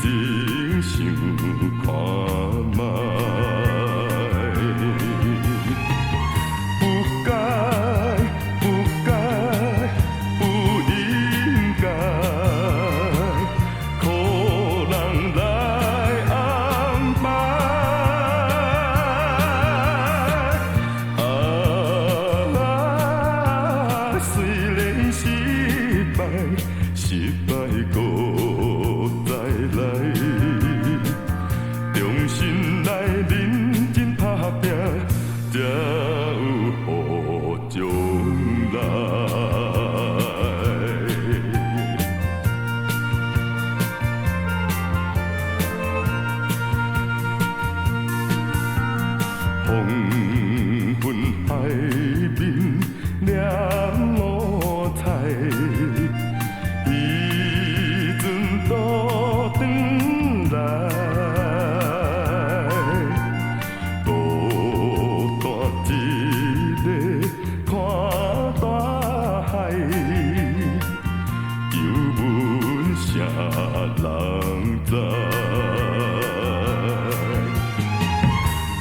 真想看卖，不该，不该，不应该，可人来安排。虽然失败，失败搁再来，重新来认真打拼，才有好将来。黄昏海面念五彩，彼阵倒转来，孤单一个看大海，犹问啥人知？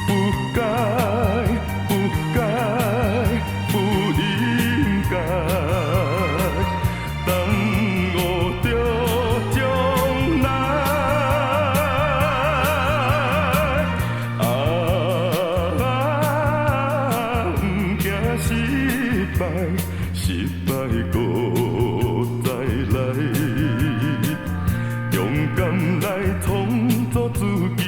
不该，不该，不应该，耽误着将来。不惊失败，失败搁再来，勇敢来创造自己。